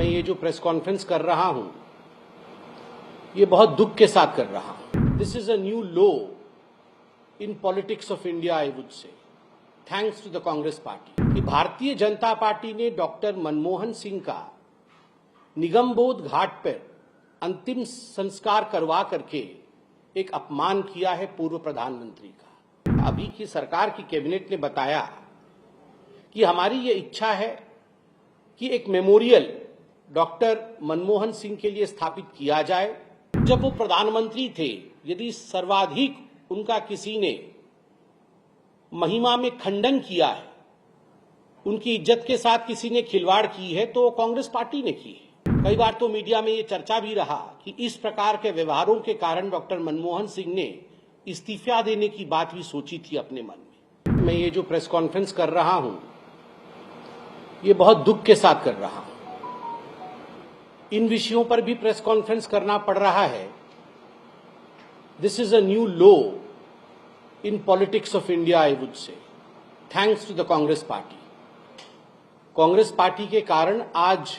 मैं ये जो प्रेस कॉन्फ्रेंस कर रहा हूं, ये बहुत दुख के साथ कर रहा हूं। This is a new low in politics of India, I would say, thanks to the Congress party, कि भारतीय जनता पार्टी ने डॉक्टर मनमोहन सिंह का निगमबोध घाट पर अंतिम संस्कार करवा करके एक अपमान किया है पूर्व प्रधानमंत्री का। अभी की सरकार की कैबिनेट ने बताया कि हमारी ये इच्छा है कि एक मेमोरियल डॉक्टर मनमोहन सिंह के लिए स्थापित किया जाए। जब वो प्रधानमंत्री थे, यदि सर्वाधिक उनका किसी ने महिमा में खंडन किया है, उनकी इज्जत के साथ किसी ने खिलवाड़ की है, तो कांग्रेस पार्टी ने की है। कई बार तो मीडिया में ये चर्चा भी रहा कि इस प्रकार के व्यवहारों के कारण डॉक्टर मनमोहन सिंह ने इस्तीफा देने की बात भी सोची थी अपने मन में। मैं ये जो प्रेस कॉन्फ्रेंस कर रहा हूं, ये बहुत दुख के साथ कर रहा हूं। इन विषयों पर भी प्रेस कॉन्फ्रेंस करना पड़ रहा है। This is a new low in politics of India, I would say, thanks to the Congress party. Congress party के कारण आज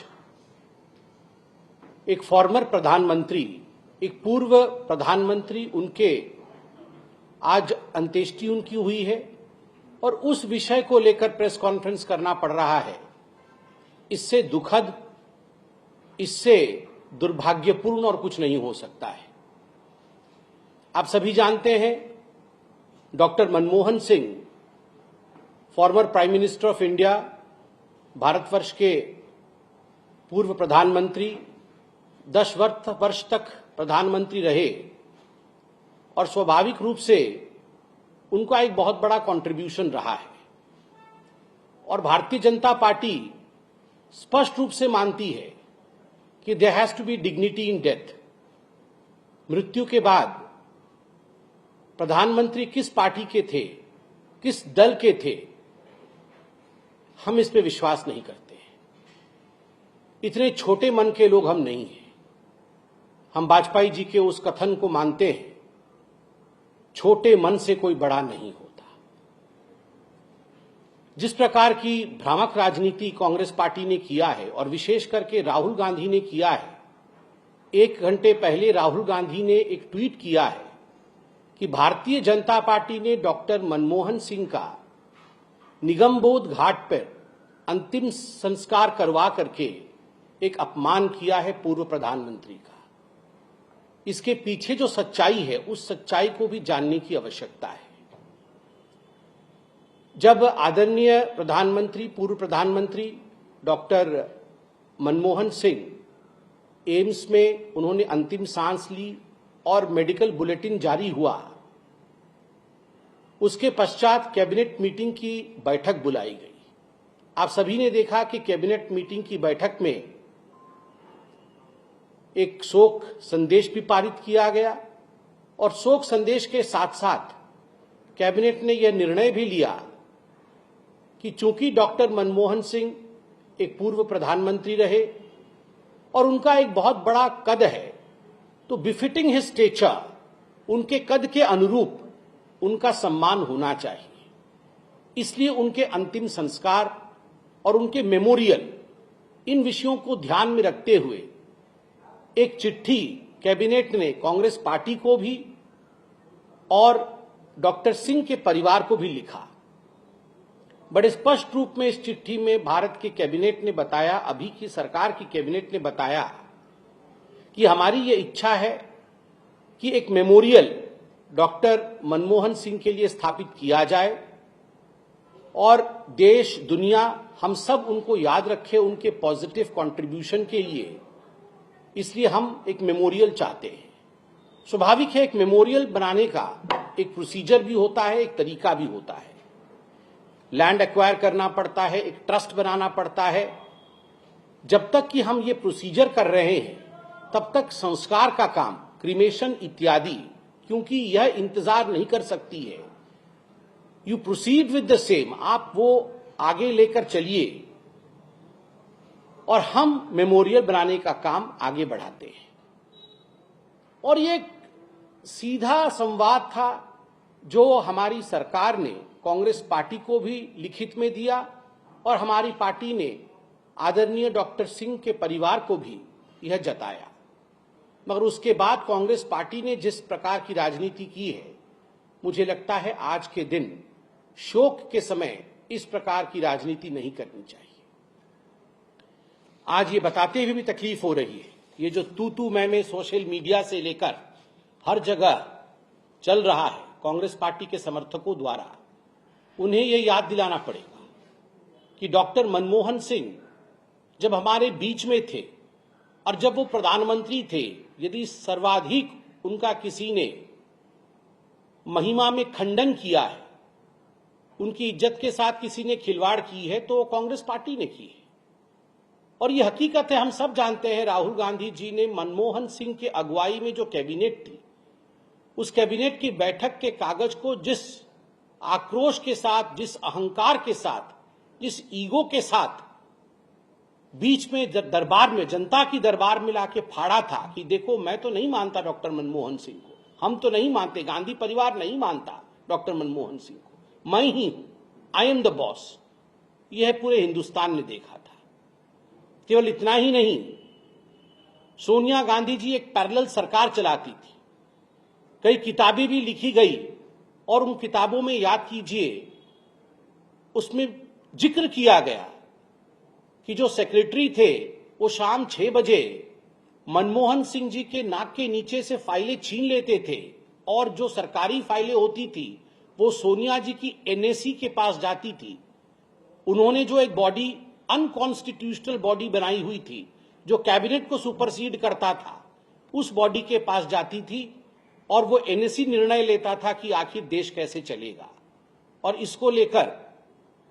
एक फॉर्मर प्रधानमंत्री, एक पूर्व प्रधानमंत्री, उनके आज अंत्येष्टि उनकी हुई है और उस विषय को लेकर प्रेस कॉन्फ्रेंस करना पड़ रहा है। इससे दुखद, इससे दुर्भाग्यपूर्ण और कुछ नहीं हो सकता है। आप सभी जानते हैं, doctor Manmohan Singh, former prime minister of India, Bharatvarsh के पूर्व प्रधानमंत्री, 10 वर्ष तक प्रधानमंत्री रहे और स्वाभाविक रूप से उनका एक बहुत बड़ा कंट्रीब्यूशन रहा है। और भारतीय जनता पार्टी स्पष्ट रूप से मानती है कि there has to be dignity in death. मृत्यु के बाद प्रधानमंत्री किस पार्टी के थे, किस दल के थे, हम इस पे विश्वास नहीं करते हैं। इतने छोटे मन के लोग हम नहीं हैं। हम वाजपेयी जी के उस कथन को मानते हैं, छोटे मन से कोई बड़ा नहीं होता। जिस प्रकार की भ्रामक राजनीति कांग्रेस पार्टी ने किया है और विशेष करके राहुल गांधी ने किया है, 1 घंटे पहले राहुल गांधी ने एक ट्वीट किया है कि भारतीय जनता पार्टी ने डॉक्टर मनमोहन सिंह का निगमबोध घाट पर अंतिम संस्कार करवा करके एक अपमान किया है पूर्व प्रधानमंत्री का। इसके पीछे जो सच्चाई है, उस सच्चाई को भी जानने की आवश्यकता है। जब आदरणीय प्रधानमंत्री, पूर्व प्रधानमंत्री डॉक्टर मनमोहन सिंह एम्स में उन्होंने अंतिम सांस ली और मेडिकल बुलेटिन जारी हुआ, उसके पश्चात कैबिनेट मीटिंग की बैठक बुलाई गई। आप सभी ने देखा कि कैबिनेट मीटिंग की बैठक में एक शोक संदेश भी पारित किया गया और शोक संदेश के साथ साथ कैबिनेट ने यह निर्णय भी लिया कि चूंकि डॉक्टर मनमोहन सिंह एक पूर्व प्रधानमंत्री रहे और उनका एक बहुत बड़ा कद है, तो बिफिटिंग हिज स्टेचर, उनके कद के अनुरूप उनका सम्मान होना चाहिए। इसलिए उनके अंतिम संस्कार और उनके मेमोरियल, इन विषयों को ध्यान में रखते हुए एक चिट्ठी कैबिनेट ने कांग्रेस पार्टी को भी और डॉक्टर सिंह के परिवार को भी लिखा। बड़े स्पष्ट रूप में इस चिट्ठी में भारत के कैबिनेट ने बताया, अभी की सरकार की कैबिनेट ने बताया कि हमारी ये इच्छा है कि एक मेमोरियल डॉक्टर मनमोहन सिंह के लिए स्थापित किया जाए और देश, दुनिया, हम सब उनको याद रखें उनके पॉजिटिव कंट्रीब्यूशन के लिए। इसलिए हम एक मेमोरियल चाहते हैं। स्वाभाविक है, एक मेमोरियल बनाने का एक प्रोसीजर भी होता है, एक तरीका भी होता है। लैंड एक्वायर करना पड़ता है, एक ट्रस्ट बनाना पड़ता है। जब तक कि हम ये प्रोसीजर कर रहे हैं, तब तक संस्कार का काम, क्रीमेशन इत्यादि, क्योंकि यह इंतजार नहीं कर सकती है। You proceed with the same, आप वो आगे लेकर चलिए और हम मेमोरियल बनाने का काम आगे बढ़ाते हैं। और ये एक सीधा संवाद था जो हमारी सरकार ने कांग्रेस पार्टी को भी लिखित में दिया और हमारी पार्टी ने आदरणीय डॉक्टर सिंह के परिवार को भी यह जताया। मगर उसके बाद कांग्रेस पार्टी ने जिस प्रकार की राजनीति की है, मुझे लगता है आज के दिन शोक के समय इस प्रकार की राजनीति नहीं करनी चाहिए। आज ये बताते हुए भी तकलीफ हो रही है, ये जो तू मैं सोशल मीडिया से लेकर हर जगह चल रहा है कांग्रेस पार्टी के समर्थकों द्वारा, उन्हें यह याद दिलाना पड़ेगा कि डॉक्टर मनमोहन सिंह जब हमारे बीच में थे और जब वो प्रधानमंत्री थे, यदि सर्वाधिक उनका किसी ने महिमा में खंडन किया है, उनकी इज्जत के साथ किसी ने खिलवाड़ की है, तो कांग्रेस पार्टी ने की है। और ये हकीकत है, हम सब जानते हैं, राहुल गांधी जी ने मनमोहन सिंह के अगुवाई में जो कैबिनेट थी, उस कैबिनेट की बैठक के कागज को जिस आक्रोश के साथ, जिस अहंकार के साथ, जिस ईगो के साथ बीच में दरबार में, जनता की दरबार में लाके फाड़ा था कि देखो मैं तो नहीं मानता डॉक्टर मनमोहन सिंह को, हम तो नहीं मानते, गांधी परिवार नहीं मानता डॉक्टर मनमोहन सिंह को, मैं ही हूं, आई एम द बॉस, यह पूरे हिंदुस्तान ने देखा था। केवल इतना ही नहीं, सोनिया गांधी जी एक पैरेलल सरकार चलाती थी, कई किताबें भी लिखी गई और उन किताबों में याद कीजिए, उसमें जिक्र किया गया कि जो सेक्रेटरी थे वो शाम 6 बजे मनमोहन सिंह जी के नाक के नीचे से फाइलें छीन लेते थे और जो सरकारी फाइलें होती थी वो सोनिया जी की एनएसी के पास जाती थी। उन्होंने जो एक बॉडी, अनकॉन्स्टिट्यूशनल बॉडी बनाई हुई थी जो कैबिनेट को सुपरसीड करता था, उस बॉडी के पास जाती थी और वो एनएसी निर्णय लेता था कि आखिर देश कैसे चलेगा। और इसको लेकर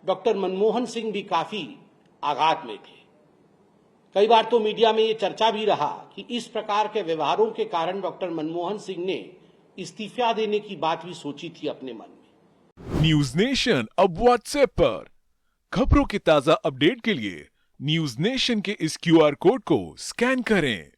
डॉक्टर मनमोहन सिंह भी काफी आघात में थे। कई बार तो मीडिया में ये चर्चा भी रहा कि इस प्रकार के व्यवहारों के कारण डॉक्टर मनमोहन सिंह ने इस्तीफा देने की बात भी सोची थी अपने मन में। न्यूज नेशन अब व्हाट्सएप पर खबरों के ताजा अपडेट के लिए न्यूज नेशन के इस क्यूआर कोड को स्कैन करें।